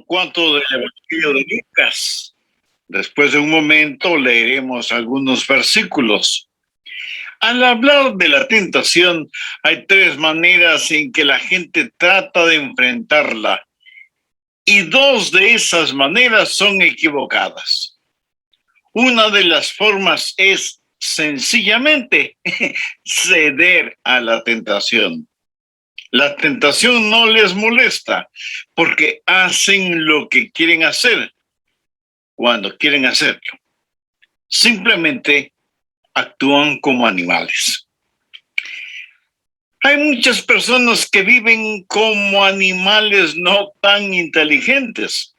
4 del Evangelio de Lucas. Después de un momento leeremos algunos versículos. Al hablar de la tentación, hay tres maneras en que la gente trata de enfrentarla, y dos de esas maneras son equivocadas. Una de las formas es sencillamente ceder a la tentación. La tentación no les molesta porque hacen lo que quieren hacer cuando quieren hacerlo. Simplemente actúan como animales. Hay muchas personas que viven como animales no tan inteligentes.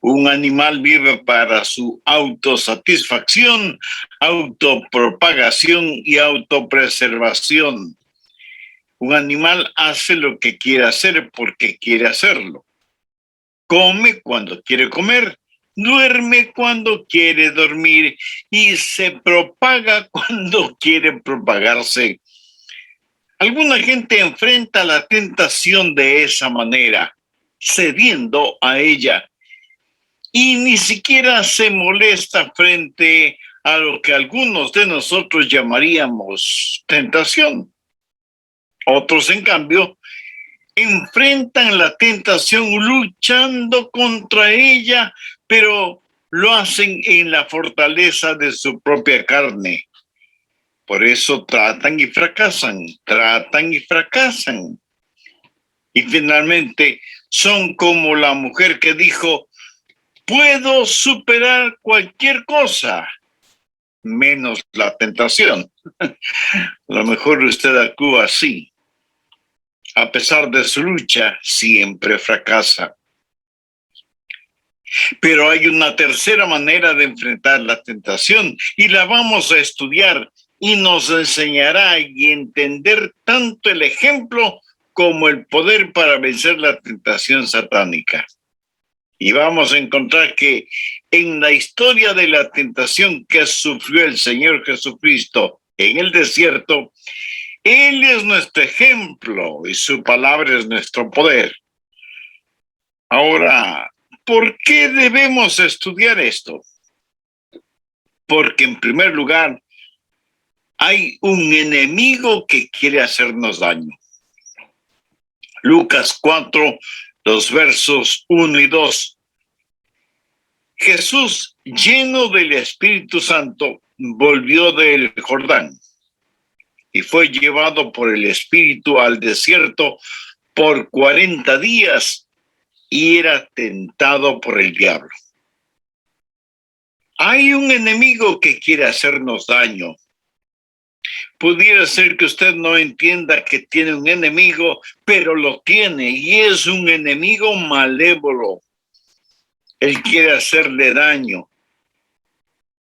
Un animal vive para su autosatisfacción, autopropagación y autopreservación. Un animal hace lo que quiere hacer porque quiere hacerlo. Come cuando quiere comer, duerme cuando quiere dormir y se propaga cuando quiere propagarse. Alguna gente enfrenta la tentación de esa manera, cediendo a ella, y ni siquiera se molesta frente a lo que algunos de nosotros llamaríamos tentación. Otros, en cambio, enfrentan la tentación luchando contra ella, pero lo hacen en la fortaleza de su propia carne. Por eso tratan y fracasan, tratan y fracasan. Y finalmente son como la mujer que dijo, puedo superar cualquier cosa, menos la tentación. A lo mejor usted actúa así. A pesar de su lucha, siempre fracasa. Pero hay una tercera manera de enfrentar la tentación y la vamos a estudiar y nos enseñará y entender tanto el ejemplo como el poder para vencer la tentación satánica. Y vamos a encontrar que en la historia de la tentación que sufrió el Señor Jesucristo en el desierto, Él es nuestro ejemplo y su palabra es nuestro poder. Ahora, ¿por qué debemos estudiar esto? Porque en primer lugar, hay un enemigo que quiere hacernos daño. Lucas 4, los versos 1 y 2. Jesús, lleno del Espíritu Santo, volvió del Jordán y fue llevado por el Espíritu al desierto por 40 días y era tentado por el diablo. Hay un enemigo que quiere hacernos daño. Pudiera ser que usted no entienda que tiene un enemigo, pero lo tiene y es un enemigo malévolo. Él quiere hacerle daño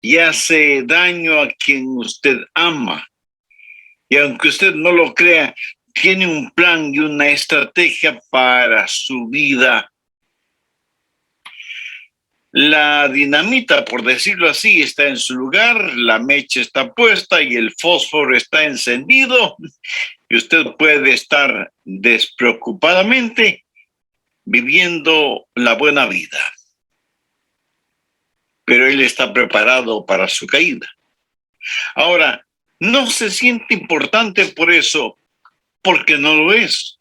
y hace daño a quien usted ama. Y aunque usted no lo crea, tiene un plan y una estrategia para su vida. La dinamita, por decirlo así, está en su lugar, la mecha está puesta y el fósforo está encendido y usted puede estar despreocupadamente viviendo la buena vida. Pero él está preparado para su caída. Ahora, no se siente importante por eso, porque no lo es.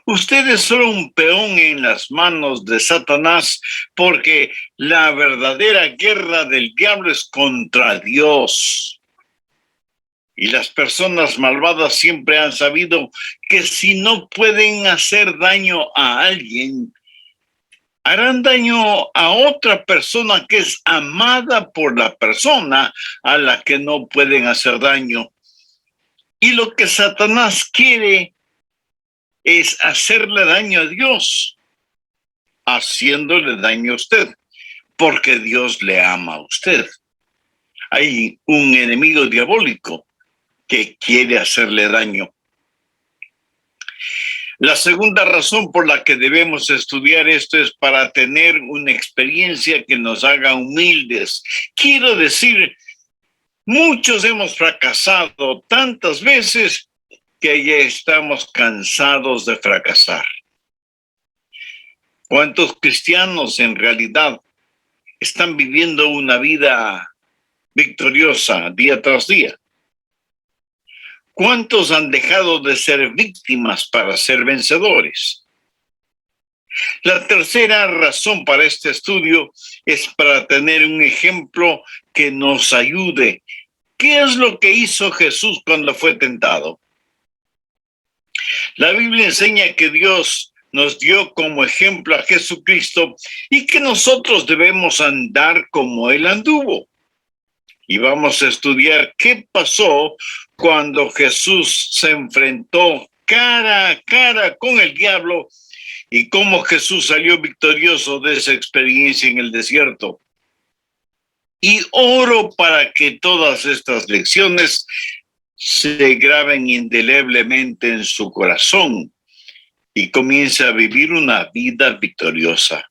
Usted es solo un peón en las manos de Satanás, porque la verdadera guerra del diablo es contra Dios. Y las personas malvadas siempre han sabido que si no pueden hacer daño a alguien, harán daño a otra persona que es amada por la persona a la que no pueden hacer daño. Y lo que Satanás quiere es hacerle daño a Dios, haciéndole daño a usted, porque Dios le ama a usted. Hay un enemigo diabólico que quiere hacerle daño. La segunda razón por la que debemos estudiar esto es para tener una experiencia que nos haga humildes. Quiero decir, muchos hemos fracasado tantas veces que ya estamos cansados de fracasar. ¿Cuántos cristianos en realidad están viviendo una vida victoriosa día tras día? ¿Cuántos han dejado de ser víctimas para ser vencedores? La tercera razón para este estudio es para tener un ejemplo que nos ayude. ¿Qué es lo que hizo Jesús cuando fue tentado? La Biblia enseña que Dios nos dio como ejemplo a Jesucristo y que nosotros debemos andar como Él anduvo. Y vamos a estudiar qué pasó cuando Jesús se enfrentó cara a cara con el diablo y cómo Jesús salió victorioso de esa experiencia en el desierto. Y oro para que todas estas lecciones se graben indeleblemente en su corazón y comience a vivir una vida victoriosa.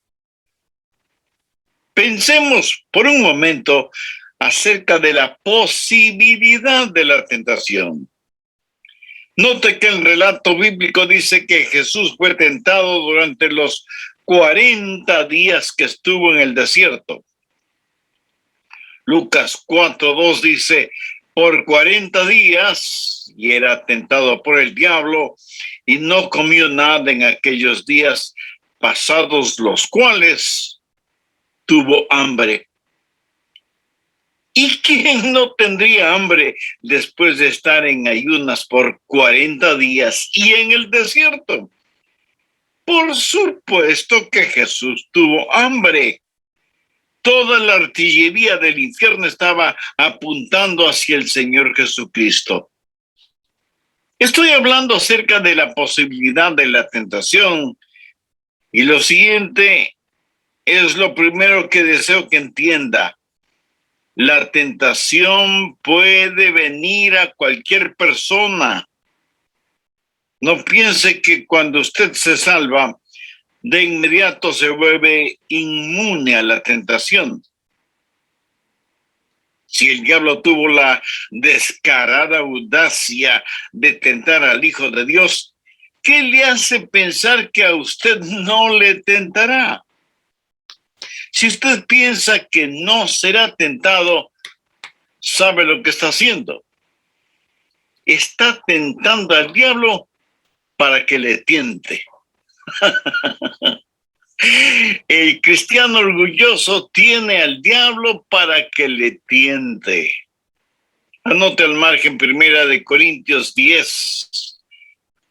Pensemos por un momento acerca de la posibilidad de la tentación. Note que el relato bíblico dice que Jesús fue tentado durante los 40 días que estuvo en el desierto. Lucas 4:2 dice, por 40 días, y era tentado por el diablo, y no comió nada en aquellos días, pasados los cuales tuvo hambre. ¿Y quién no tendría hambre después de estar en ayunas por 40 días y en el desierto? Por supuesto que Jesús tuvo hambre. Toda la artillería del infierno estaba apuntando hacia el Señor Jesucristo. Estoy hablando acerca de la posibilidad de la tentación y lo siguiente es lo primero que deseo que entienda. La tentación puede venir a cualquier persona. No piense que cuando usted se salva, de inmediato se vuelve inmune a la tentación. Si el diablo tuvo la descarada audacia de tentar al Hijo de Dios, ¿qué le hace pensar que a usted no le tentará? Si usted piensa que no será tentado, ¿sabe lo que está haciendo? Está tentando al diablo para que le tiente. El cristiano orgulloso tiene al diablo para que le tiente. Anote al margen 1 Corintios 10,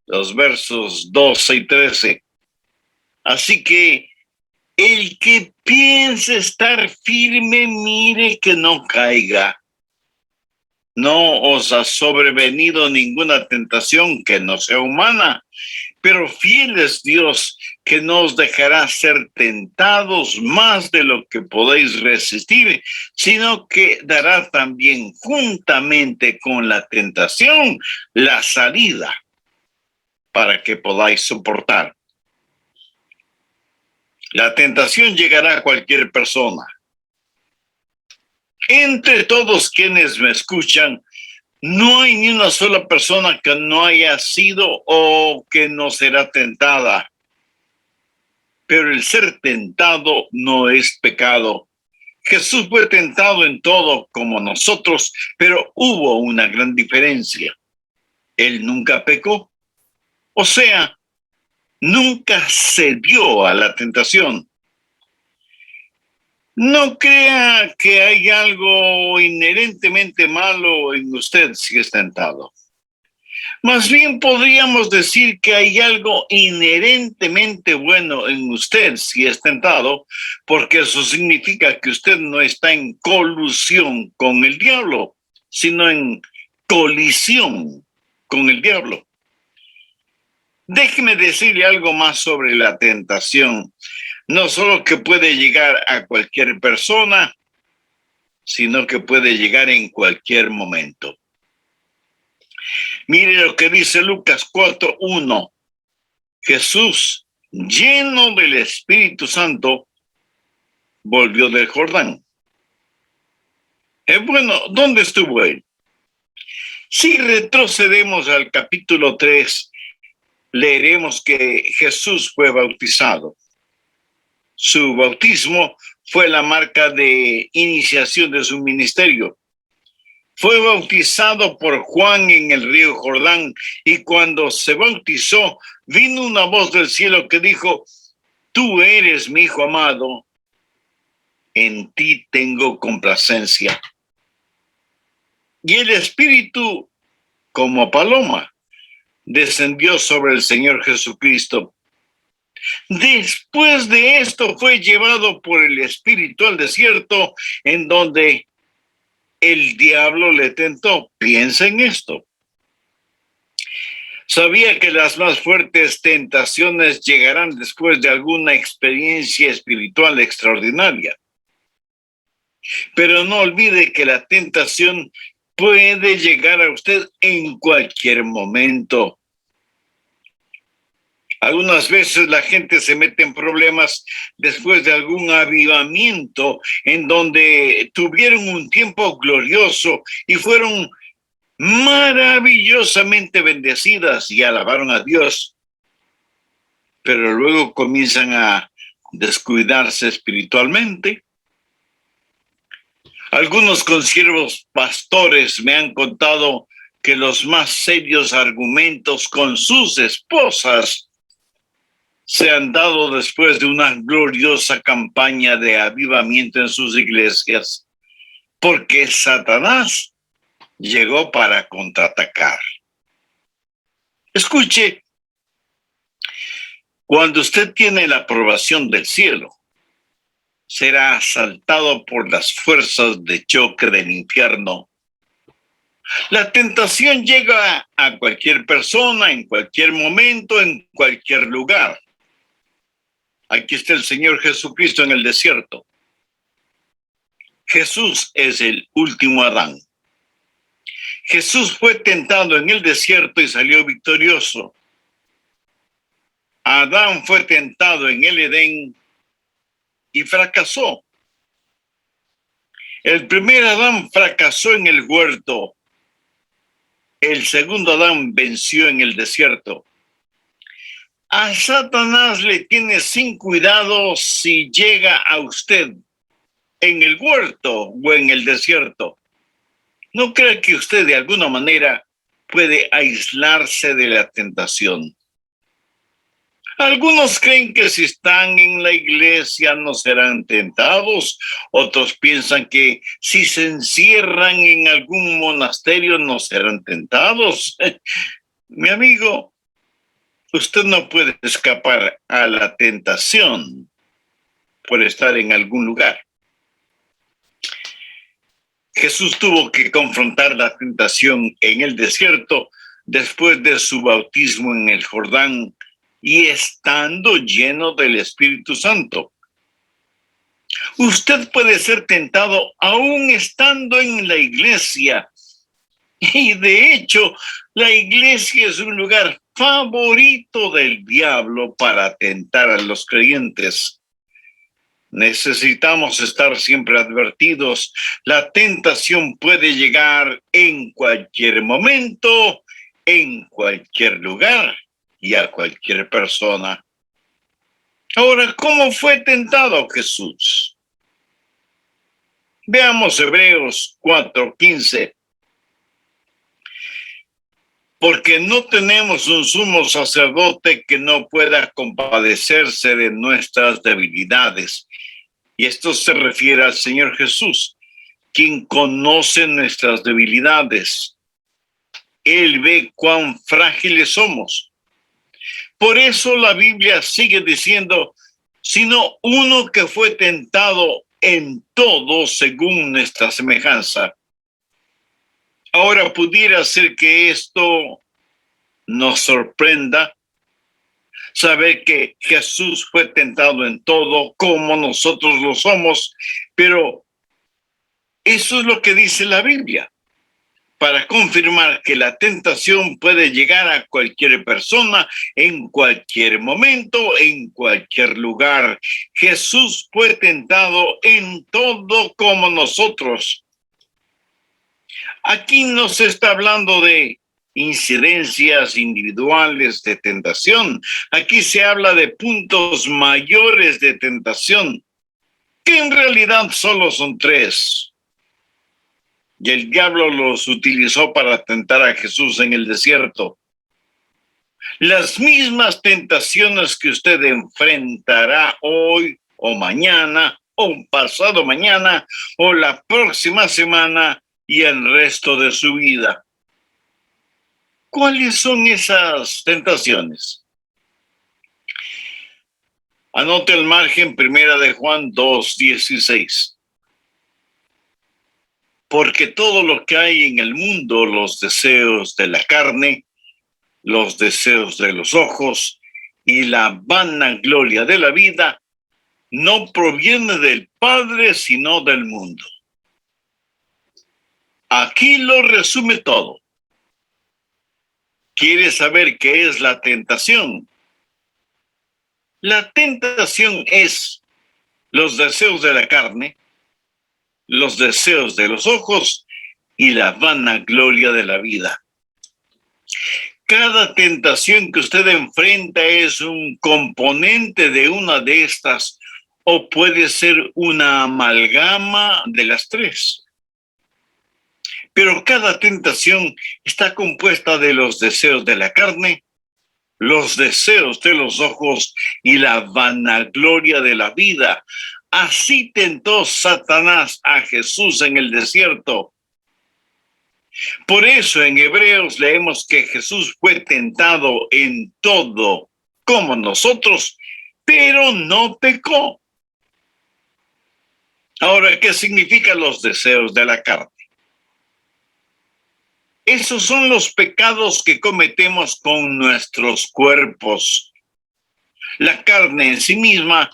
los versos 12 y 13. Así que el que piense estar firme, mire que no caiga. No os ha sobrevenido ninguna tentación que no sea humana, pero fiel es Dios, que no os dejará ser tentados más de lo que podéis resistir, sino que dará también juntamente con la tentación la salida para que podáis soportar. La tentación llegará a cualquier persona. Entre todos quienes me escuchan, no hay ni una sola persona que no haya sido o que no será tentada. Pero el ser tentado no es pecado. Jesús fue tentado en todo como nosotros, pero hubo una gran diferencia. Él nunca pecó. O sea, nunca cedió a la tentación. No crea que hay algo inherentemente malo en usted si es tentado. Más bien podríamos decir que hay algo inherentemente bueno en usted si es tentado, porque eso significa que usted no está en colusión con el diablo, sino en colisión con el diablo. Déjeme decirle algo más sobre la tentación. No solo que puede llegar a cualquier persona, sino que puede llegar en cualquier momento. Mire lo que dice Lucas 4:1. Jesús, lleno del Espíritu Santo, volvió del Jordán. Bueno, ¿dónde estuvo él? Si retrocedemos al capítulo 3, leeremos que Jesús fue bautizado. Su bautismo fue la marca de iniciación de su ministerio. Fue bautizado por Juan en el río Jordán, y cuando se bautizó, vino una voz del cielo que dijo: tú eres mi hijo amado, en ti tengo complacencia. Y el Espíritu, como paloma, descendió sobre el Señor Jesucristo. Después de esto fue llevado por el Espíritu al desierto, en donde el diablo le tentó. Piensa en esto. Sabía que las más fuertes tentaciones llegarán después de alguna experiencia espiritual extraordinaria. Pero no olvide que la tentación puede llegar a usted en cualquier momento. Algunas veces la gente se mete en problemas después de algún avivamiento en donde tuvieron un tiempo glorioso y fueron maravillosamente bendecidas y alabaron a Dios. Pero luego comienzan a descuidarse espiritualmente. Algunos consiervos pastores me han contado que los más serios argumentos con sus esposas se han dado después de una gloriosa campaña de avivamiento en sus iglesias, porque Satanás llegó para contraatacar. Escuche, cuando usted tiene la aprobación del cielo, será asaltado por las fuerzas de choque del infierno. La tentación llega a cualquier persona, en cualquier momento, en cualquier lugar. Aquí está el Señor Jesucristo en el desierto. Jesús es el último Adán. Jesús fue tentado en el desierto y salió victorioso. Adán fue tentado en el Edén y fracasó. El primer Adán fracasó en el huerto. El segundo Adán venció en el desierto. A Satanás le tiene sin cuidado si llega a usted en el huerto o en el desierto. ¿No cree que usted de alguna manera puede aislarse de la tentación? Algunos creen que si están en la iglesia no serán tentados. Otros piensan que si se encierran en algún monasterio no serán tentados. Mi amigo, usted no puede escapar a la tentación por estar en algún lugar. Jesús tuvo que confrontar la tentación en el desierto después de su bautismo en el Jordán y estando lleno del Espíritu Santo. Usted puede ser tentado aún estando en la iglesia. Y de hecho, la iglesia es un lugar favorito del diablo para tentar a los creyentes. Necesitamos estar siempre advertidos. La tentación puede llegar en cualquier momento, en cualquier lugar y a cualquier persona. Ahora, ¿cómo fue tentado Jesús? Veamos Hebreos 4:15. Porque no tenemos un sumo sacerdote que no pueda compadecerse de nuestras debilidades. Y esto se refiere al Señor Jesús, quien conoce nuestras debilidades. Él ve cuán frágiles somos. Por eso la Biblia sigue diciendo, sino uno que fue tentado en todo según nuestra semejanza. Ahora pudiera ser que esto nos sorprenda, saber que Jesús fue tentado en todo como nosotros lo somos, pero eso es lo que dice la Biblia, para confirmar que la tentación puede llegar a cualquier persona, en cualquier momento, en cualquier lugar. Jesús fue tentado en todo como nosotros. Aquí no se está hablando de incidencias individuales de tentación. Aquí se habla de puntos mayores de tentación, que en realidad solo son tres. Y el diablo los utilizó para tentar a Jesús en el desierto. Las mismas tentaciones que usted enfrentará hoy o mañana o pasado mañana o la próxima semana y el resto de su vida. ¿Cuáles son esas tentaciones? Anote el margen, 1 de Juan 2:16. Porque todo lo que hay en el mundo, los deseos de la carne, los deseos de los ojos y la vanagloria de la vida, no proviene del Padre, sino del mundo. Aquí lo resume todo. ¿Quieres saber qué es la tentación? La tentación es los deseos de la carne, los deseos de los ojos y la vanagloria de la vida. Cada tentación que usted enfrenta es un componente de una de estas o puede ser una amalgama de las tres. Pero cada tentación está compuesta de los deseos de la carne, los deseos de los ojos y la vanagloria de la vida. Así tentó Satanás a Jesús en el desierto. Por eso en Hebreos leemos que Jesús fue tentado en todo, como nosotros, pero no pecó. Ahora, ¿qué significan los deseos de la carne? Esos son los pecados que cometemos con nuestros cuerpos. La carne en sí misma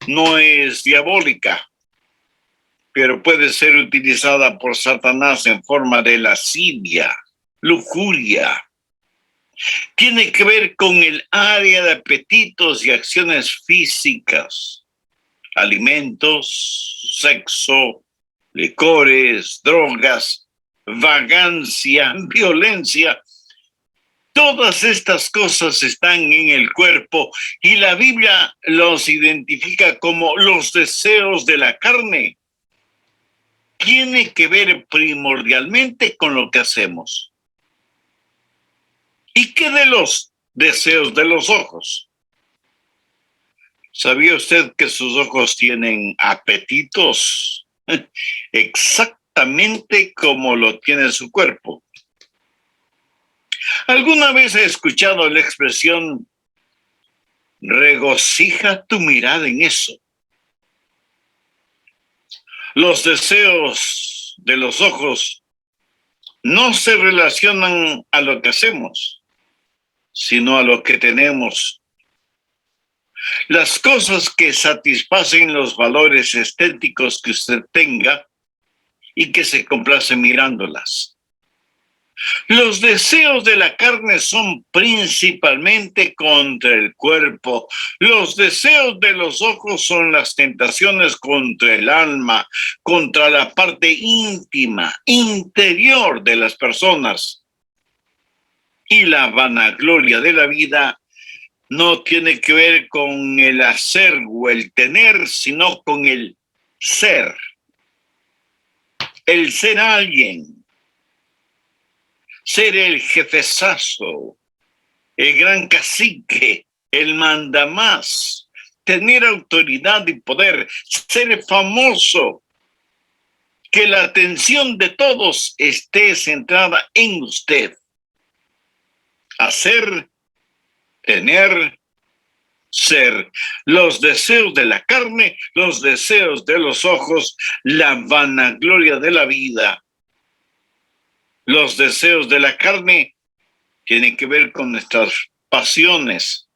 no es diabólica, pero puede ser utilizada por Satanás en forma de lascivia, lujuria. Tiene que ver con el área de apetitos y acciones físicas, alimentos, sexo, licores, drogas, vagancia, violencia. Todas estas cosas están en el cuerpo y la Biblia los identifica como los deseos de la carne. Tiene que ver primordialmente con lo que hacemos. ¿Y qué de los deseos de los ojos? ¿Sabía usted que sus ojos tienen apetitos? Exactamente como lo tiene su cuerpo. ¿Alguna vez he escuchado la expresión regocija tu mirada en eso? Los deseos de los ojos no se relacionan a lo que hacemos, sino a lo que tenemos. Las cosas que satisfacen los valores estéticos que usted tenga y que se complace mirándolas. Los deseos de la carne son principalmente contra el cuerpo. Los deseos de los ojos son las tentaciones contra el alma, contra la parte íntima, interior de las personas. Y la vanagloria de la vida no tiene que ver con el hacer o el tener, sino con el ser. El ser alguien. Ser el jefezazo, el gran cacique, el mandamás, tener autoridad y poder, ser famoso, que la atención de todos esté centrada en usted. Hacer, tener, ser. Los deseos de la carne, los deseos de los ojos, la vanagloria de la vida. Los deseos de la carne tienen que ver con nuestras pasiones.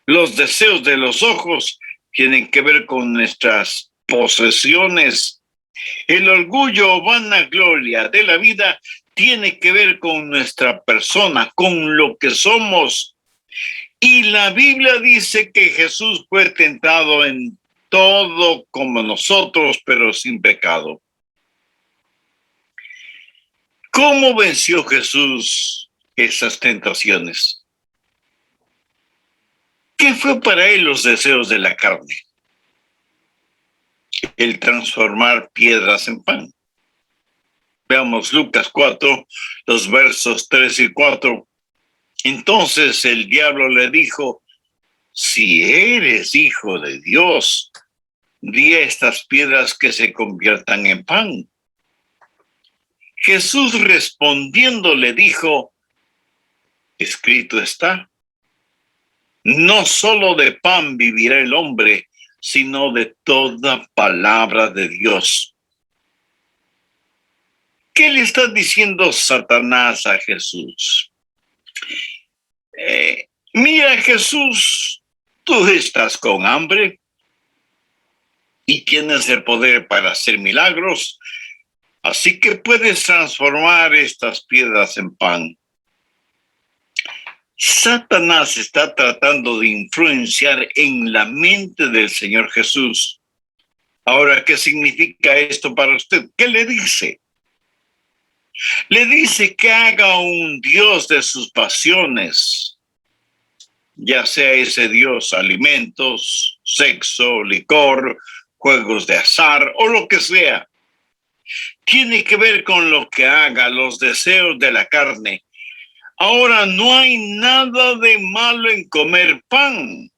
Los deseos de los ojos tienen que ver con nuestras posesiones. El orgullo o vanagloria de la vida tiene que ver con nuestra persona, con lo que somos. Y la Biblia dice que Jesús fue tentado en todo como nosotros, pero sin pecado. ¿Cómo venció Jesús esas tentaciones. ¿Qué fue para él los deseos de la carne? El transformar piedras en pan. Veamos Lucas 4, los versos 3 y 4. Entonces el diablo le dijo: si eres hijo de Dios, di a estas piedras que se conviertan en pan. Jesús respondiendo le dijo: escrito está, no solo de pan vivirá el hombre, sino de toda palabra de Dios. ¿Qué le está diciendo Satanás a Jesús? Mira, Jesús, tú estás con hambre y tienes el poder para hacer milagros, así que puedes transformar estas piedras en pan. Satanás está tratando de influenciar en la mente del Señor Jesús. Ahora, ¿qué significa esto para usted? ¿Qué le dice? Le dice que haga un Dios de sus pasiones, ya sea ese Dios alimentos, sexo, licor, juegos de azar o lo que sea. Tiene que ver con lo que haga, los deseos de la carne. Ahora, no hay nada de malo en comer pan.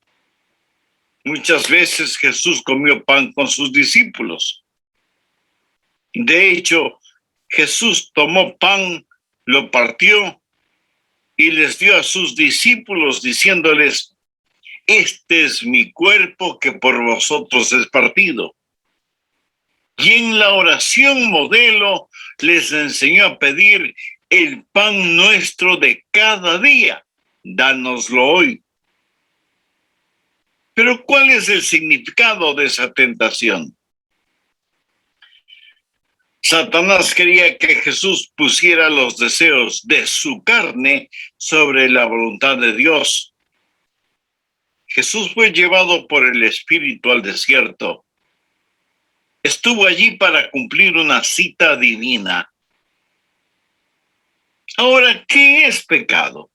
Muchas veces Jesús comió pan con sus discípulos. De hecho, Jesús tomó pan, lo partió y les dio a sus discípulos diciéndoles: este es mi cuerpo que por vosotros es partido. Y en la oración modelo les enseñó a pedir: el pan nuestro de cada día, dánoslo hoy. Pero ¿cuál es el significado de esa tentación? Satanás quería que Jesús pusiera los deseos de su carne sobre la voluntad de Dios. Jesús fue llevado por el Espíritu al desierto. Estuvo allí para cumplir una cita divina. Ahora, ¿qué es pecado?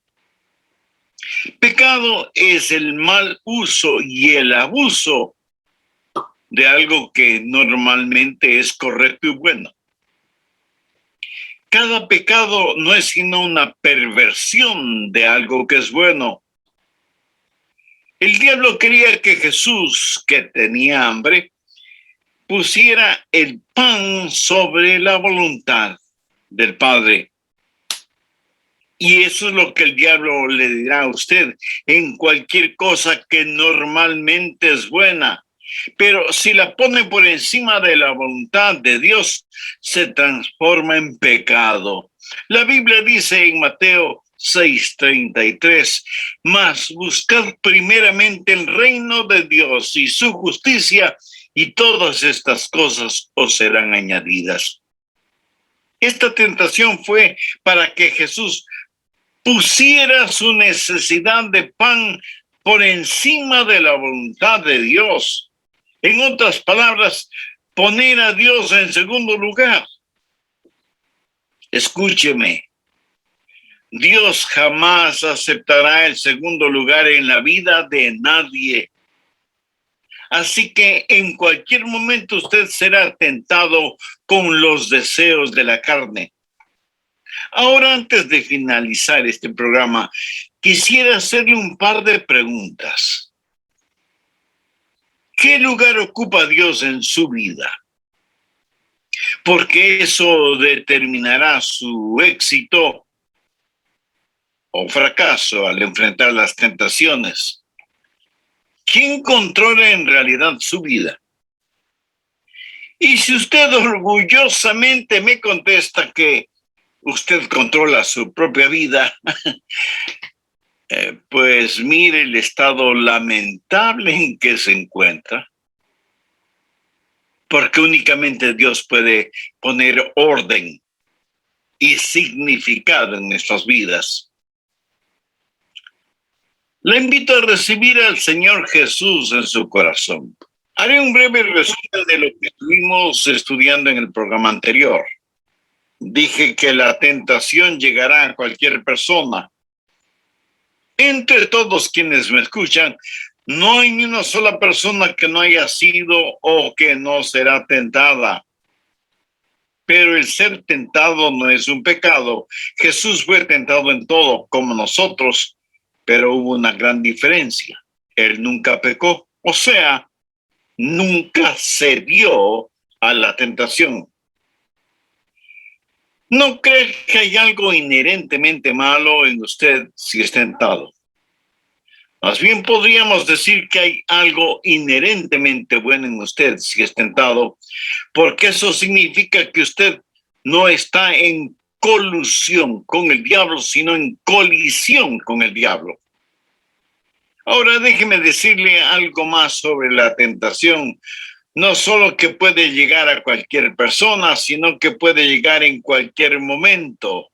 Pecado es el mal uso y el abuso de algo que normalmente es correcto y bueno. Cada pecado no es sino una perversión de algo que es bueno. El diablo quería que Jesús, que tenía hambre, pusiera el pan sobre la voluntad del Padre. Y eso es lo que el diablo le dirá a usted en cualquier cosa que normalmente es buena. Pero si la pone por encima de la voluntad de Dios, se transforma en pecado. La Biblia dice en Mateo 6:33, mas buscad primeramente el reino de Dios y su justicia, y todas estas cosas os serán añadidas. Esta tentación fue para que Jesús pusiera su necesidad de pan por encima de la voluntad de Dios. En otras palabras, poner a Dios en segundo lugar. Escúcheme, Dios jamás aceptará el segundo lugar en la vida de nadie. Así que en cualquier momento usted será tentado con los deseos de la carne. Ahora, antes de finalizar este programa, quisiera hacerle un par de preguntas. ¿Qué lugar ocupa Dios en su vida? Porque eso determinará su éxito o fracaso al enfrentar las tentaciones. ¿Quién controla en realidad su vida? Y si usted orgullosamente me contesta que usted controla su propia vida, pues mire el estado lamentable en que se encuentra, porque únicamente Dios puede poner orden y significado en nuestras vidas. Le invito a recibir al Señor Jesús en su corazón. Haré un breve resumen de lo que estuvimos estudiando en el programa anterior. Dije que la tentación llegará a cualquier persona. Entre todos quienes me escuchan, no hay ni una sola persona que no haya sido o que no será tentada. Pero el ser tentado no es un pecado. Jesús fue tentado en todo, como nosotros, pero hubo una gran diferencia. Él nunca pecó, o sea, nunca cedió a la tentación. ¿No cree que hay algo inherentemente malo en usted si es tentado? Más bien podríamos decir que hay algo inherentemente bueno en usted si es tentado, porque eso significa que usted no está en colusión con el diablo, sino en colisión con el diablo. Ahora déjeme decirle algo más sobre la tentación. No solo que puede llegar a cualquier persona, sino que puede llegar en cualquier momento.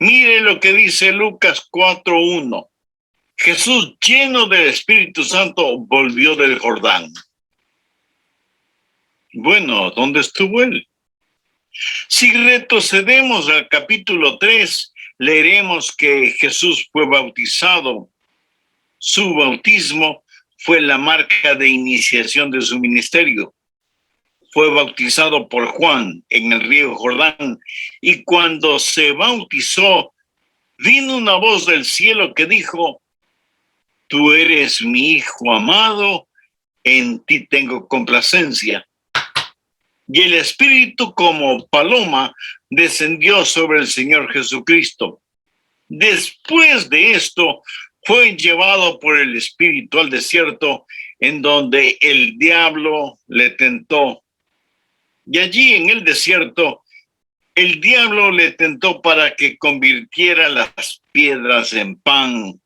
Mire lo que dice Lucas 4:1. Jesús, lleno del Espíritu Santo, volvió del Jordán. Bueno, ¿dónde estuvo él? Si retrocedemos al capítulo 3, leeremos que Jesús fue bautizado. Su bautismo fue la marca de iniciación de su ministerio. Fue bautizado por Juan en el río Jordán, y cuando se bautizó, vino una voz del cielo que dijo: tú eres mi Hijo amado, en ti tengo complacencia. Y el Espíritu como paloma descendió sobre el Señor Jesucristo. Después de esto, fue llevado por el Espíritu al desierto, en donde el diablo le tentó. Y allí en el desierto, el diablo le tentó para que convirtiera las piedras en pan.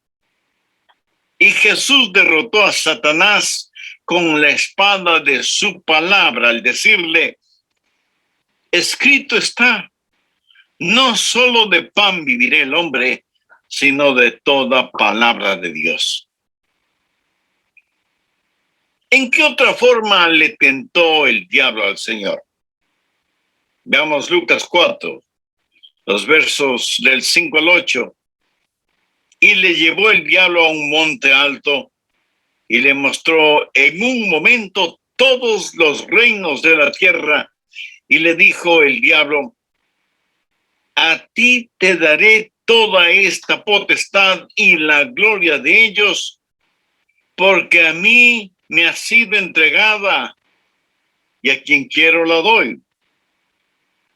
Y Jesús derrotó a Satanás con la espada de su palabra, al decirle: escrito está, no solo de pan vivirá el hombre, sino de toda palabra de Dios. ¿En qué otra forma le tentó el diablo al Señor? Veamos Lucas 4, los versos del 5 al 8. Y le llevó el diablo a un monte alto y le mostró en un momento todos los reinos de la tierra, y le dijo el diablo: a ti te daré toda esta potestad y la gloria de ellos, porque a mí me ha sido entregada, y a quien quiero la doy.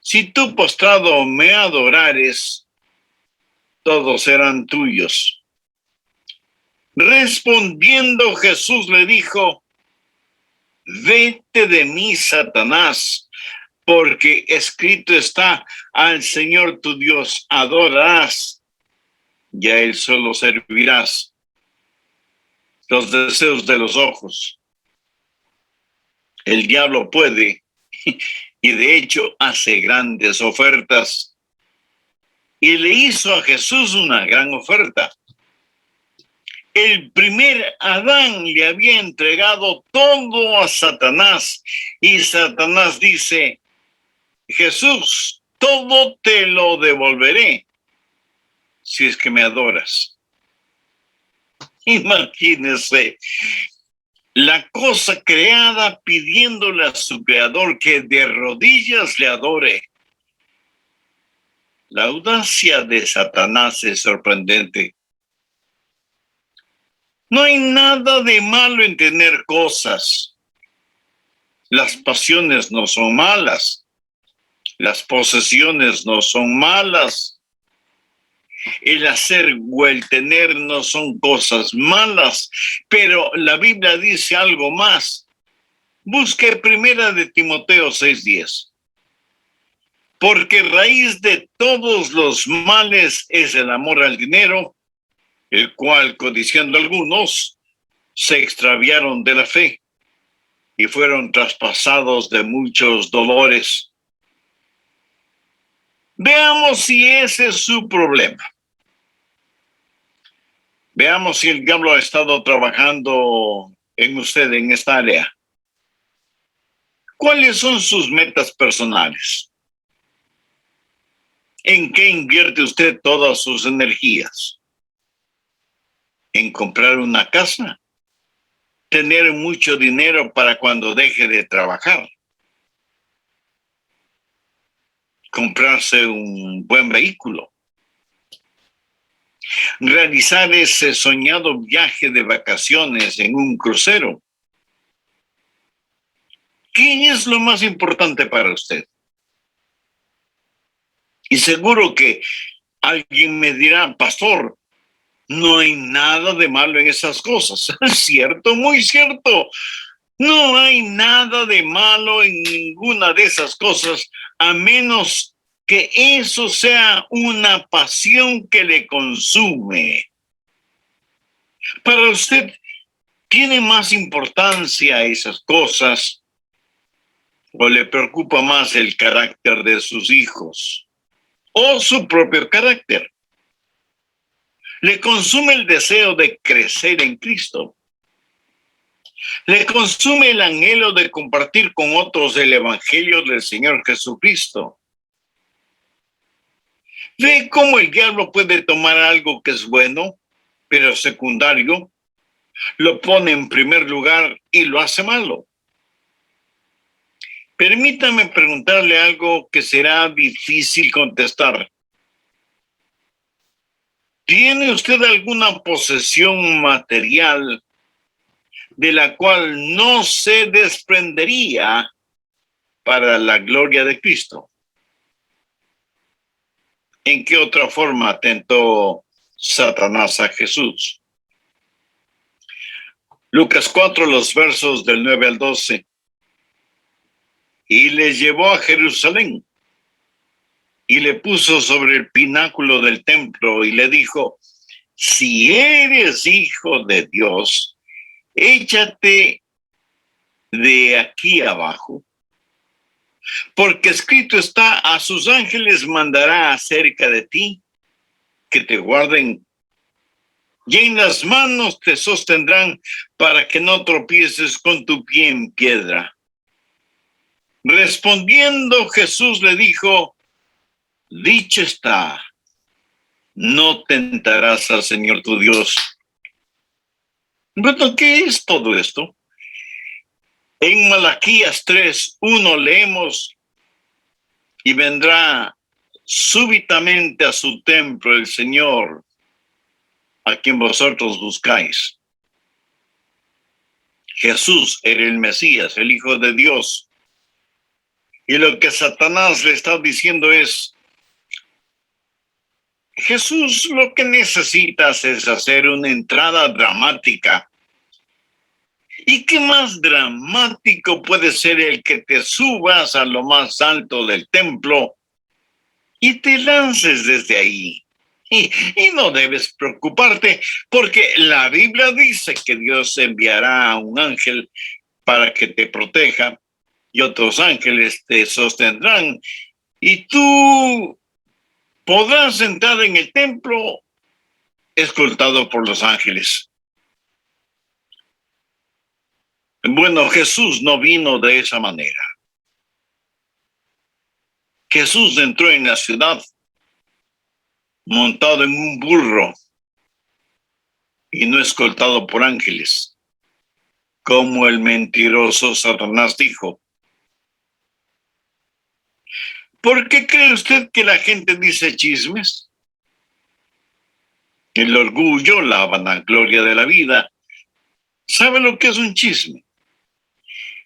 Si tú postrado me adorares, todos serán tuyos. Respondiendo Jesús le dijo: vete de mí, Satanás, porque escrito está: al Señor tu Dios adorarás, y a él solo servirás. Los deseos de los ojos. El diablo puede, y de hecho hace grandes ofertas. Y le hizo a Jesús una gran oferta. El primer Adán le había entregado todo a Satanás, y Satanás dice: Jesús, todo te lo devolveré si es que me adoras. Imagínese la cosa creada pidiéndole a su creador que de rodillas le adore. La audacia de Satanás es sorprendente. No hay nada de malo en tener cosas. Las pasiones no son malas. Las posesiones no son malas. El hacer o el tener no son cosas malas. Pero la Biblia dice algo más. Busque 1 de Timoteo 6:10. Porque raíz de todos los males es el amor al dinero, el cual, codiciando algunos, se extraviaron de la fe y fueron traspasados de muchos dolores. Veamos si ese es su problema. Veamos si el diablo ha estado trabajando en usted en esta área. ¿Cuáles son sus metas personales? ¿En qué invierte usted todas sus energías? ¿En comprar una casa? ¿Tener mucho dinero para cuando deje de trabajar? ¿Comprarse un buen vehículo? ¿Realizar ese soñado viaje de vacaciones en un crucero? ¿Qué es lo más importante para usted? Y seguro que alguien me dirá, pastor, no hay nada de malo en esas cosas. Es cierto, muy cierto. No hay nada de malo en ninguna de esas cosas, a menos que eso sea una pasión que le consume. Para usted, ¿tiene más importancia esas cosas o le preocupa más el carácter de sus hijos o su propio carácter? Le consume el deseo de crecer en Cristo. Le consume el anhelo de compartir con otros el evangelio del Señor Jesucristo. Ve cómo el diablo puede tomar algo que es bueno, pero secundario, lo pone en primer lugar y lo hace malo. Permítame preguntarle algo que será difícil contestar. ¿Tiene usted alguna posesión material de la cual no se desprendería para la gloria de Cristo? ¿En qué otra forma tentó Satanás a Jesús? Lucas 4, los versos del 9 al 12. Y le llevó a Jerusalén y le puso sobre el pináculo del templo y le dijo, si eres hijo de Dios, échate de aquí abajo, porque escrito está, a sus ángeles mandará acerca de ti, que te guarden, y en las manos te sostendrán para que no tropieces con tu pie en piedra. Respondiendo Jesús le dijo, dicho está, no tentarás al Señor tu Dios. Bueno, ¿qué es todo esto? En Malaquías 3:1 leemos, y vendrá súbitamente a su templo el Señor, a quien vosotros buscáis. Jesús era el Mesías, el Hijo de Dios. Y lo que Satanás le está diciendo es, Jesús, lo que necesitas es hacer una entrada dramática. ¿Y qué más dramático puede ser el que te subas a lo más alto del templo y te lances desde ahí? Y no debes preocuparte, porque la Biblia dice que Dios enviará a un ángel para que te proteja y otros ángeles te sostendrán y tú podrás entrar en el templo escoltado por los ángeles. Bueno, Jesús no vino de esa manera. Jesús entró en la ciudad montado en un burro y no escoltado por ángeles, como el mentiroso Satanás dijo. ¿Por qué cree usted que la gente dice chismes? El orgullo, la vanagloria de la vida. ¿Sabe lo que es un chisme?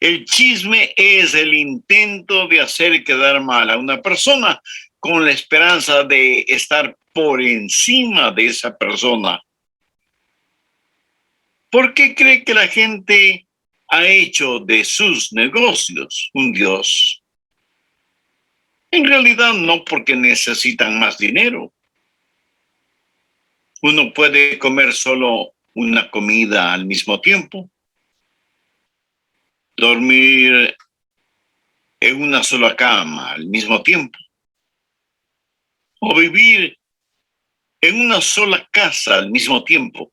El chisme es el intento de hacer quedar mal a una persona con la esperanza de estar por encima de esa persona. ¿Por qué cree que la gente ha hecho de sus negocios un Dios? En realidad no, porque necesitan más dinero. Uno puede comer solo una comida al mismo tiempo, dormir en una sola cama al mismo tiempo, o vivir en una sola casa al mismo tiempo.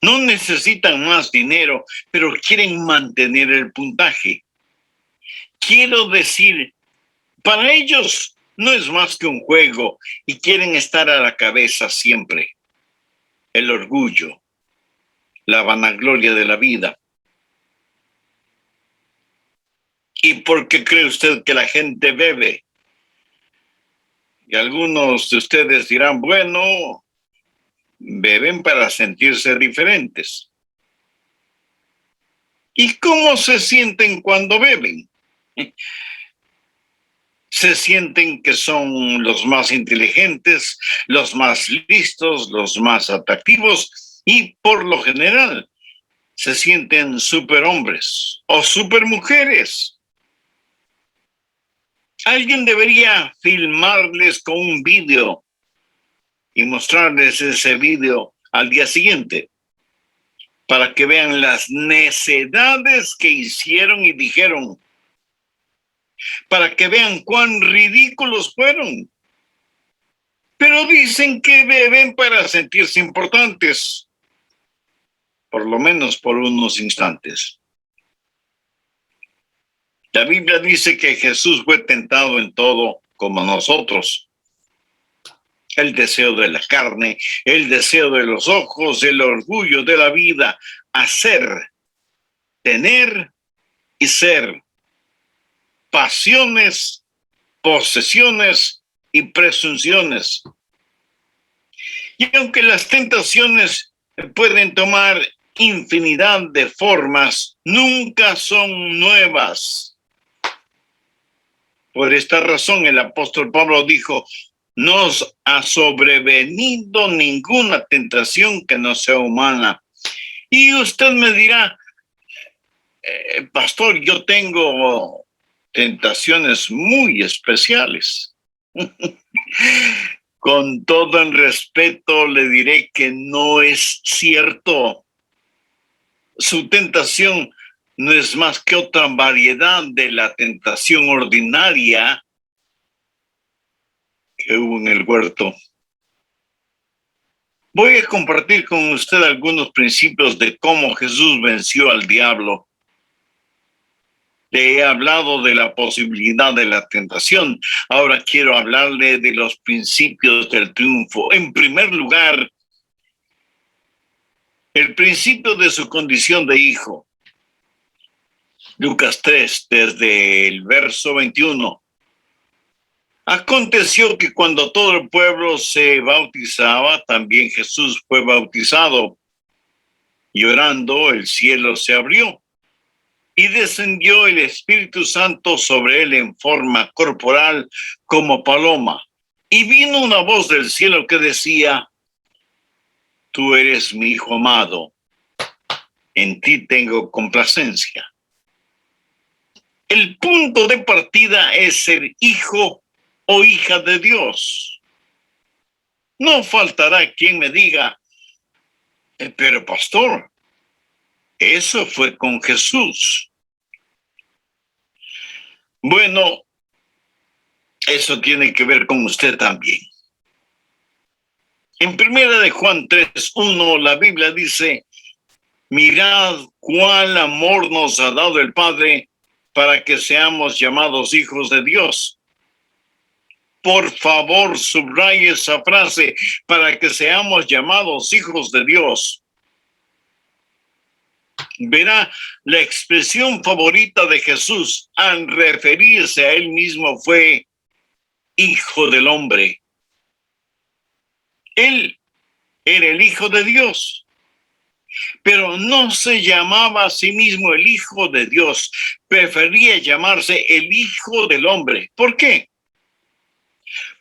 No necesitan más dinero, pero quieren mantener el puntaje. Quiero decir Para ellos no es más que un juego y quieren estar a la cabeza siempre. El orgullo, la vanagloria de la vida. ¿Y por qué cree usted que la gente bebe? Y algunos de ustedes dirán, bueno, beben para sentirse diferentes. ¿Y cómo se sienten cuando beben? Se sienten que son los más inteligentes, los más listos, los más atractivos y por lo general se sienten superhombres o supermujeres. Alguien debería filmarles con un vídeo y mostrarles ese vídeo al día siguiente para que vean las necedades que hicieron y dijeron, para que vean cuán ridículos fueron. Pero dicen que beben para sentirse importantes, por lo menos por unos instantes. La Biblia dice que Jesús fue tentado en todo como nosotros. El deseo de la carne, el deseo de los ojos, el orgullo de la vida, hacer, tener y ser, pasiones, posesiones y presunciones. Y aunque las tentaciones pueden tomar infinidad de formas, nunca son nuevas. Por esta razón el apóstol Pablo dijo, no os ha sobrevenido ninguna tentación que no sea humana. Y usted me dirá, pastor, yo tengo tentaciones muy especiales. Con todo el respeto le diré que no es cierto. Su tentación no es más que otra variedad de la tentación ordinaria que hubo en el huerto. Voy a compartir con usted algunos principios de cómo Jesús venció al diablo. Le he hablado de la posibilidad de la tentación. Ahora quiero hablarle de los principios del triunfo. En primer lugar, el principio de su condición de hijo. Lucas 3, desde el verso 21. Aconteció que cuando todo el pueblo se bautizaba, también Jesús fue bautizado. Llorando, el cielo se abrió y descendió el Espíritu Santo sobre él en forma corporal como paloma. Y vino una voz del cielo que decía, tú eres mi hijo amado, en ti tengo complacencia. El punto de partida es ser hijo o hija de Dios. No faltará quien me diga, pero pastor, eso fue con Jesús. Bueno, eso tiene que ver con usted también. En primera de Juan 3:1, la Biblia dice, mirad cuál amor nos ha dado el Padre para que seamos llamados hijos de Dios. Por favor, subraye esa frase, para que seamos llamados hijos de Dios. Verá, la expresión favorita de Jesús al referirse a él mismo fue Hijo del Hombre. Él era el Hijo de Dios, pero no se llamaba a sí mismo el Hijo de Dios, prefería llamarse el Hijo del Hombre. ¿Por qué?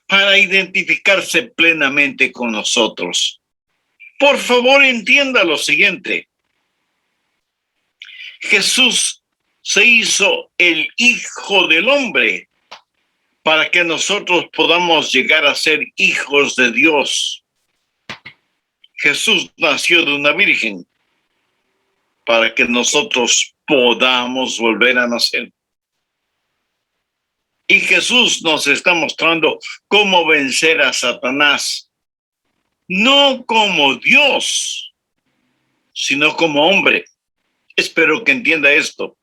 Para identificarse plenamente con nosotros. Por favor, entienda lo siguiente. Jesús se hizo el Hijo del Hombre para que nosotros podamos llegar a ser hijos de Dios. Jesús nació de una virgen para que nosotros podamos volver a nacer. Y Jesús nos está mostrando cómo vencer a Satanás, no como Dios, sino como hombre. Espero que entienda esto.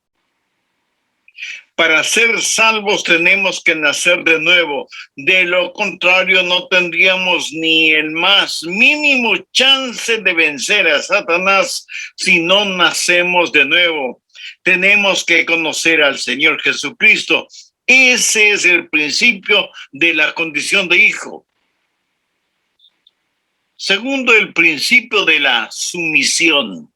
Para ser salvos tenemos que nacer de nuevo. De lo contrario, no tendríamos ni el más mínimo chance de vencer a Satanás si no nacemos de nuevo. Tenemos que conocer al Señor Jesucristo. Ese es el principio de la condición de hijo. Segundo, el principio de la sumisión.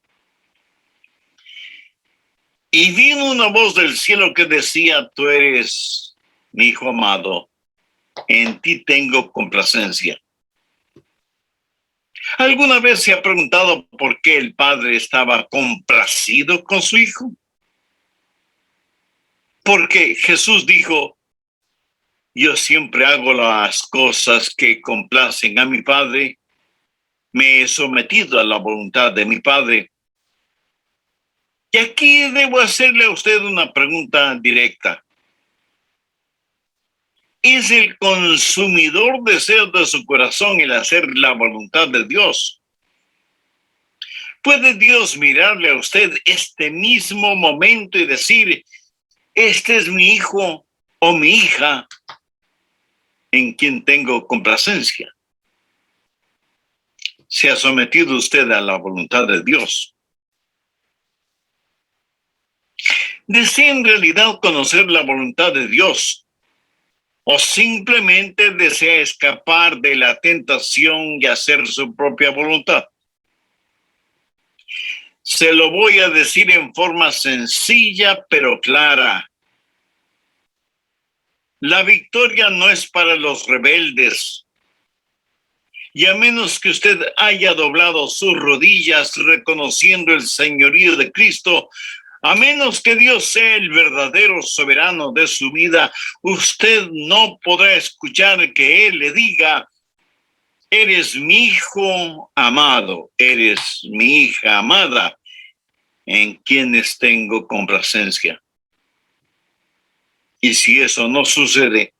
Y vino una voz del cielo que decía: tú eres mi hijo amado, en ti tengo complacencia. ¿Alguna vez se ha preguntado por qué el padre estaba complacido con su hijo? Porque Jesús dijo: yo siempre hago las cosas que complacen a mi padre, me he sometido a la voluntad de mi padre. Y aquí debo hacerle a usted una pregunta directa. ¿Es el consumidor deseo de su corazón el hacer la voluntad de Dios? ¿Puede Dios mirarle a usted este mismo momento y decir: este es mi hijo o mi hija en quien tengo complacencia? ¿Se ha sometido usted a la voluntad de Dios? ¿Desea en realidad conocer la voluntad de Dios? ¿O simplemente desea escapar de la tentación y hacer su propia voluntad? Se lo voy a decir en forma sencilla pero clara. La victoria no es para los rebeldes. Y a menos que usted haya doblado sus rodillas reconociendo el señorío de Cristo, a menos que Dios sea el verdadero soberano de su vida, usted no podrá escuchar que Él le diga: eres mi hijo amado, eres mi hija amada, en quienes tengo complacencia. Y si eso no sucede,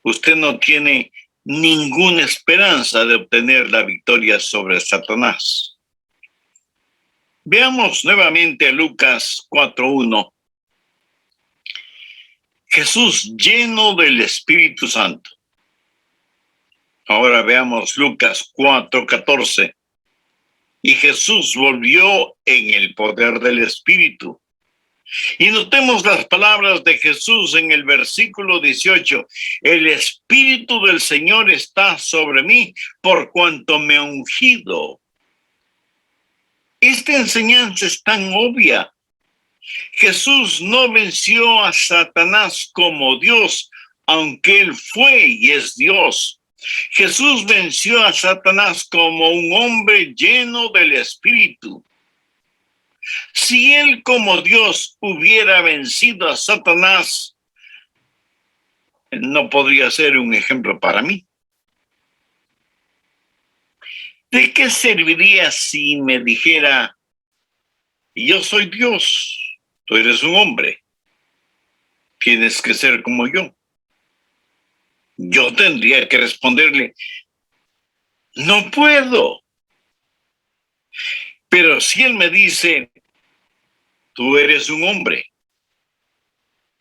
usted no tiene ninguna esperanza de obtener la victoria sobre Satanás. Veamos nuevamente a Lucas 4:1. Jesús lleno del Espíritu Santo. Ahora veamos Lucas 4:14. Y Jesús volvió en el poder del Espíritu. Y notemos las palabras de Jesús en el versículo 18. El Espíritu del Señor está sobre mí por cuanto me ha ungido. Esta enseñanza es tan obvia. Jesús no venció a Satanás como Dios, aunque Él fue y es Dios. Jesús venció a Satanás como un hombre lleno del Espíritu. Si Él como Dios hubiera vencido a Satanás, no podría ser un ejemplo para mí. ¿De qué serviría si me dijera: yo soy Dios, tú eres un hombre, tienes que ser como yo? Yo tendría que responderle: no puedo. Pero si Él me dice: tú eres un hombre,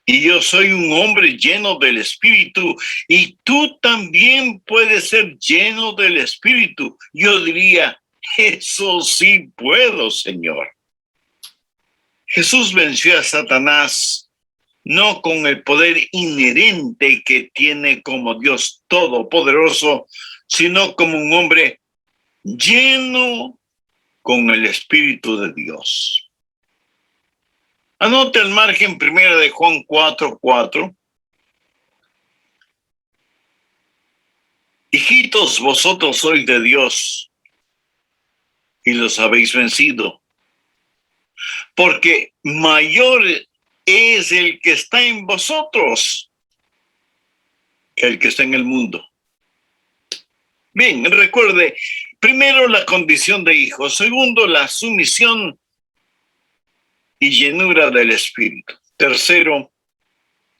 y yo soy un hombre lleno del Espíritu, y tú también puedes ser lleno del Espíritu, yo diría: eso sí puedo, Señor. Jesús venció a Satanás no con el poder inherente que tiene como Dios todopoderoso, sino como un hombre lleno con el Espíritu de Dios. Anote al margen 1 de Juan 4:4. Hijitos, vosotros sois de Dios y los habéis vencido, porque mayor es el que está en vosotros que el que está en el mundo. Bien, recuerde, primero la condición de hijo, segundo la sumisión y llenura del Espíritu. Tercero,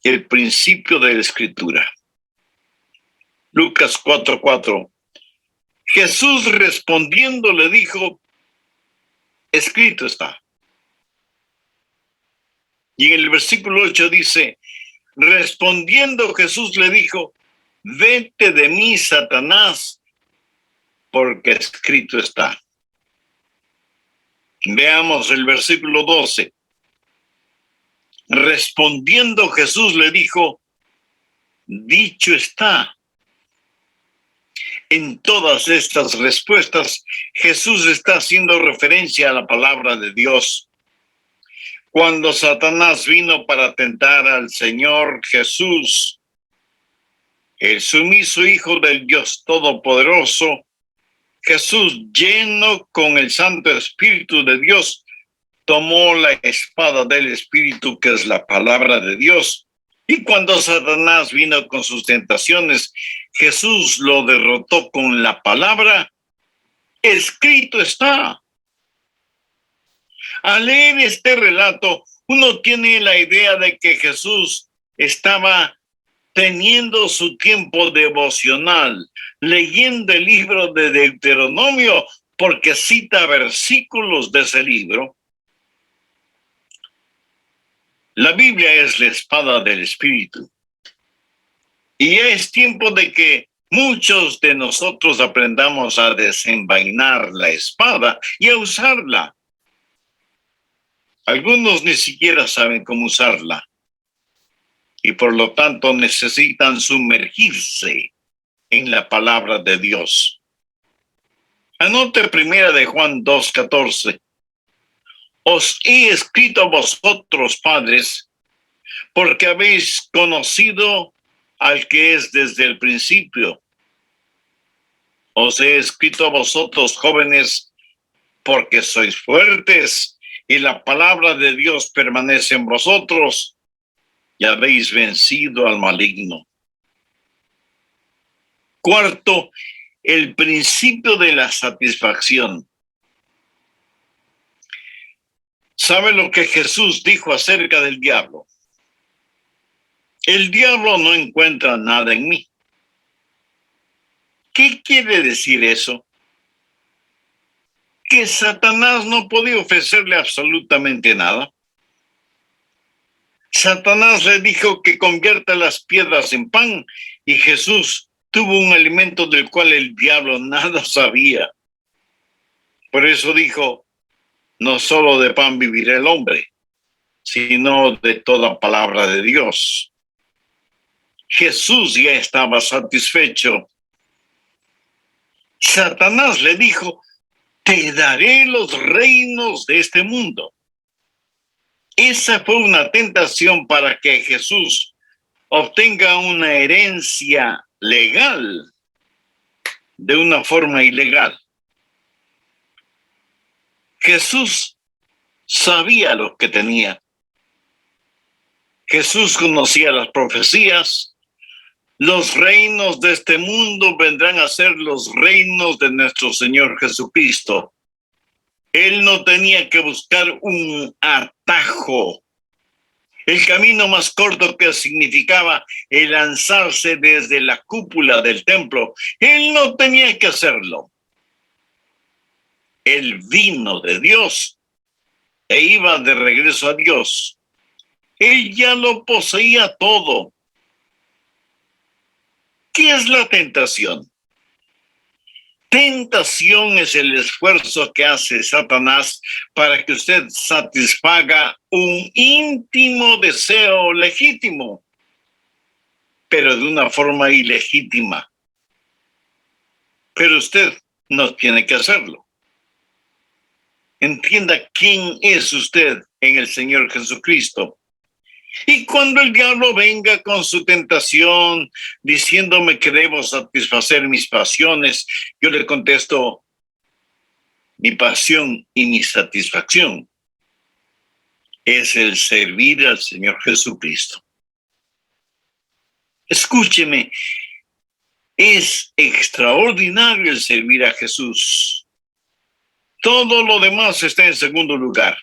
el principio de la Escritura. Lucas 4:4. Jesús respondiendo le dijo: escrito está. Y en el versículo 8 dice: Respondiendo Jesús le dijo: vete de mí, Satanás, porque escrito está. Veamos el versículo 12. Respondiendo Jesús le dijo: dicho está. En todas estas respuestas, Jesús está haciendo referencia a la palabra de Dios. Cuando Satanás vino para tentar al Señor Jesús, el sumiso Hijo del Dios Todopoderoso, Jesús, lleno con el Santo Espíritu de Dios, tomó la espada del Espíritu, que es la palabra de Dios. Y cuando Satanás vino con sus tentaciones, Jesús lo derrotó con la palabra: escrito está. Al leer este relato, uno tiene la idea de que Jesús estaba teniendo su tiempo devocional, leyendo el libro de Deuteronomio, porque cita versículos de ese libro. La Biblia es la espada del Espíritu. Y es tiempo de que muchos de nosotros aprendamos a desenvainar la espada y a usarla. Algunos ni siquiera saben cómo usarla, y por lo tanto necesitan sumergirse en la palabra de Dios. Anote 1 de Juan 2:14. Os he escrito a vosotros, padres, porque habéis conocido al que es desde el principio. Os he escrito a vosotros, jóvenes, porque sois fuertes y la palabra de Dios permanece en vosotros y habéis vencido al maligno. Cuarto, el principio de la satisfacción. ¿Sabe lo que Jesús dijo acerca del diablo? El diablo no encuentra nada en mí. ¿Qué quiere decir eso? Que Satanás no podía ofrecerle absolutamente nada. Satanás le dijo que convierta las piedras en pan, y Jesús tuvo un alimento del cual el diablo nada sabía. Por eso dijo: no solo de pan vivirá el hombre, sino de toda palabra de Dios. Jesús ya estaba satisfecho. Satanás le dijo: te daré los reinos de este mundo. Esa fue una tentación para que Jesús obtenga una herencia legal de una forma ilegal. Jesús sabía lo que tenía. Jesús conocía las profecías. Los reinos de este mundo vendrán a ser los reinos de nuestro Señor Jesucristo. Él no tenía que buscar un atajo, el camino más corto que significaba el lanzarse desde la cúpula del templo. Él no tenía que hacerlo. Él vino de Dios e iba de regreso a Dios. Él ya lo poseía todo. ¿Qué es la tentación? Tentación es el esfuerzo que hace Satanás para que usted satisfaga un íntimo deseo legítimo, pero de una forma ilegítima. Pero usted no tiene que hacerlo. Entienda quién es usted en el Señor Jesucristo. Y cuando el diablo venga con su tentación, diciéndome que debo satisfacer mis pasiones, yo le contesto: mi pasión y mi satisfacción es el servir al Señor Jesucristo. Escúcheme, es extraordinario el servir a Jesús. Todo lo demás está en segundo lugar.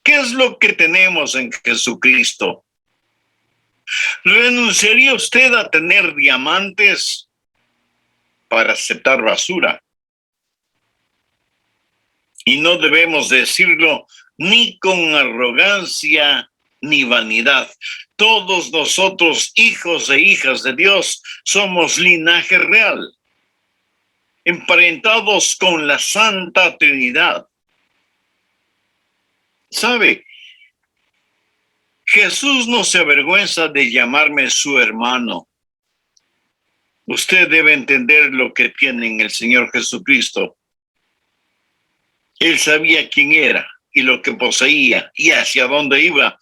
¿Qué es lo que tenemos en Jesucristo? ¿Renunciaría usted a tener diamantes para aceptar basura? Y no debemos decirlo ni con arrogancia ni vanidad. Todos nosotros, hijos e hijas de Dios, somos linaje real, emparentados con la Santa Trinidad. ¿Sabe? Jesús no se avergüenza de llamarme su hermano. Usted debe entender lo que tiene en el Señor Jesucristo. Él sabía quién era y lo que poseía y hacia dónde iba.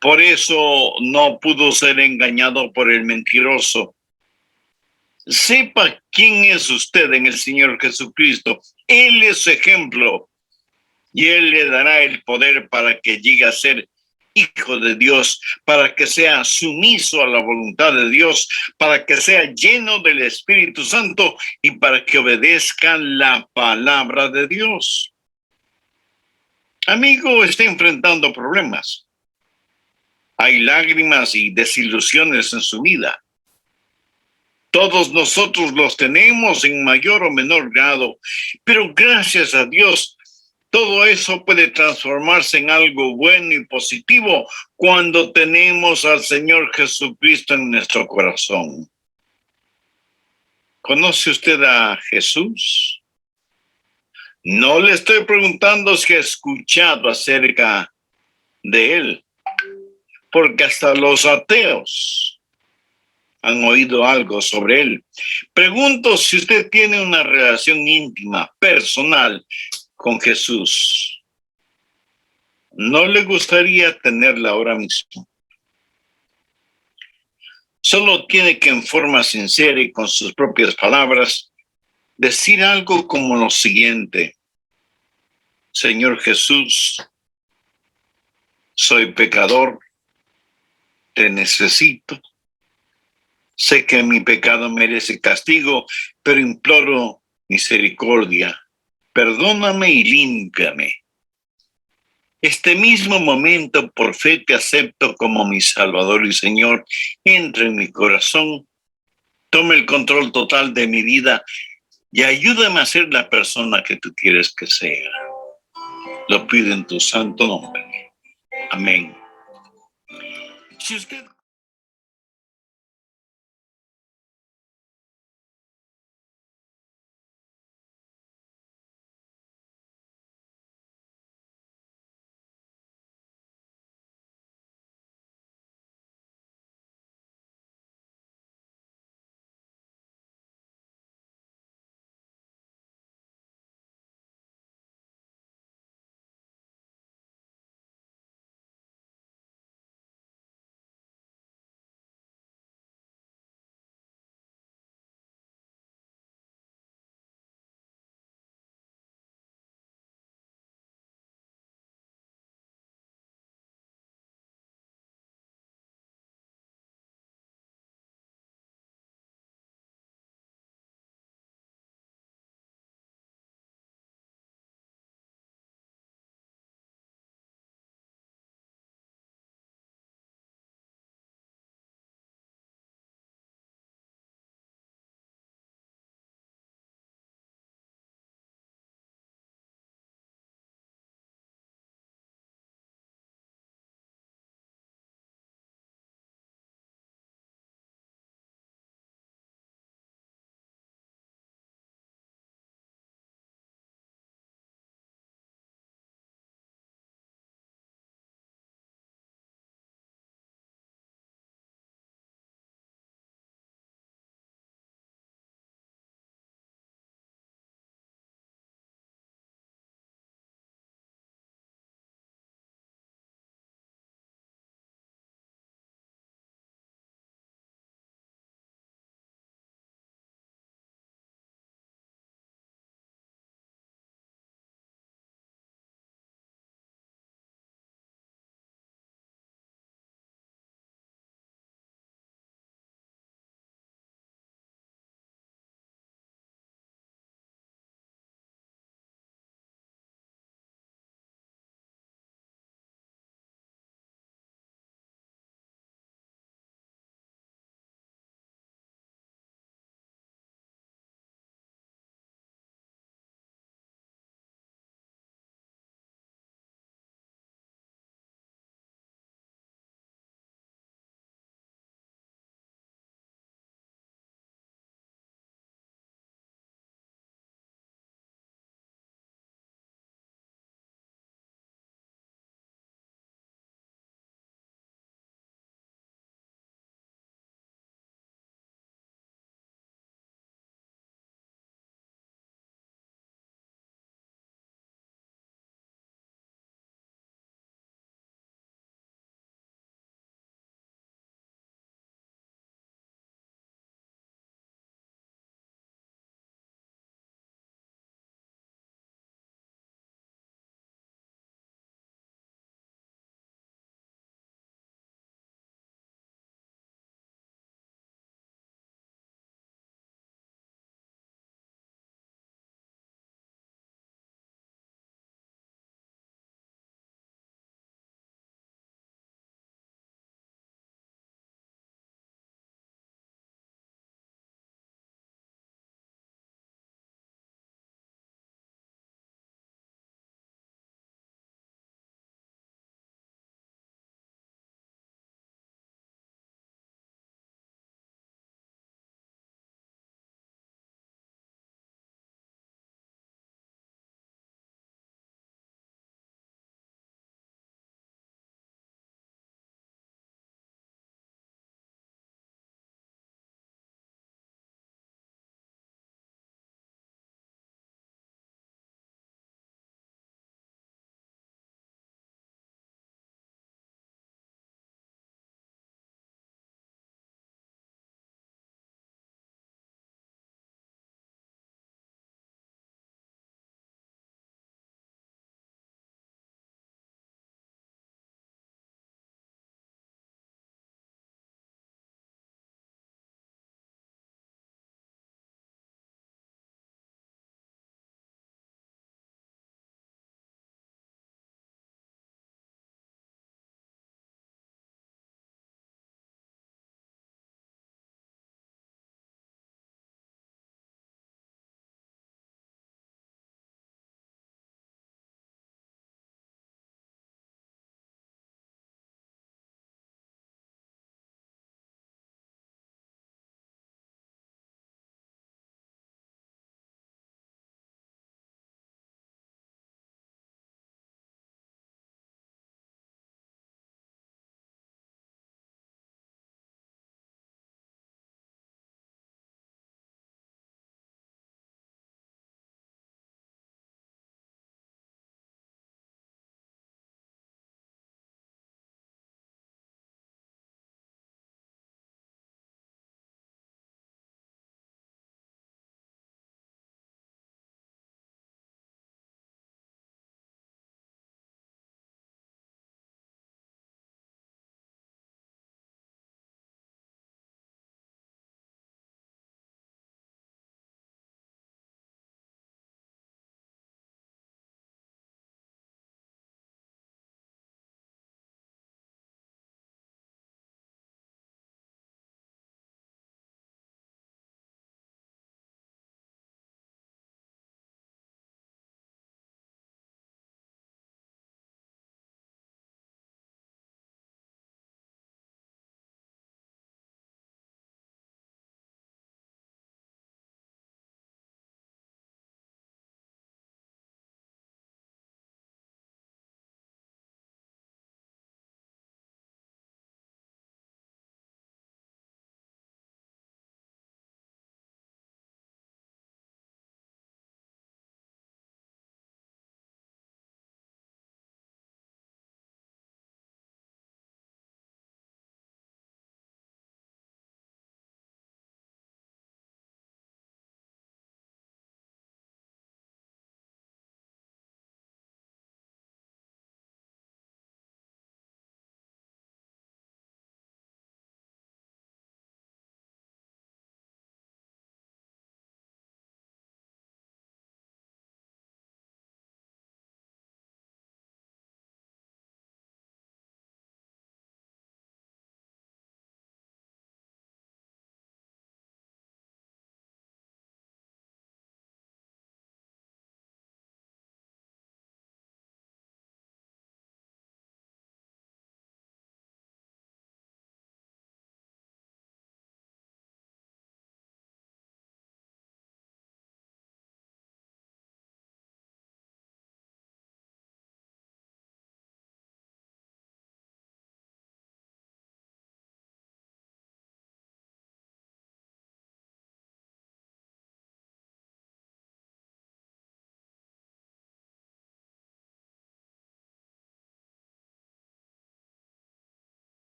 Por eso no pudo ser engañado por el mentiroso. Sepa quién es usted en el Señor Jesucristo. Él es su ejemplo y Él le dará el poder para que llegue a ser hijo de Dios, para que sea sumiso a la voluntad de Dios, para que sea lleno del Espíritu Santo y para que obedezca la palabra de Dios. Amigo, está enfrentando problemas. Hay lágrimas y desilusiones en su vida. Todos nosotros los tenemos en mayor o menor grado, pero gracias a Dios, todo eso puede transformarse en algo bueno y positivo cuando tenemos al Señor Jesucristo en nuestro corazón. ¿Conoce usted a Jesús? No le estoy preguntando si ha escuchado acerca de Él, porque hasta los ateos han oído algo sobre Él. Pregunto si usted tiene una relación íntima, personal, con Jesús. ¿No le gustaría tenerla ahora mismo? Solo tiene que en forma sincera y con sus propias palabras decir algo como lo siguiente: Señor Jesús, soy pecador, te necesito. Sé que mi pecado merece castigo, pero imploro misericordia. Perdóname y límpiame. Este mismo momento, por fe, te acepto como mi Salvador y Señor. Entra en mi corazón, toma el control total de mi vida y ayúdame a ser la persona que tú quieres que sea. Lo pido en tu santo nombre. Amén. Si usted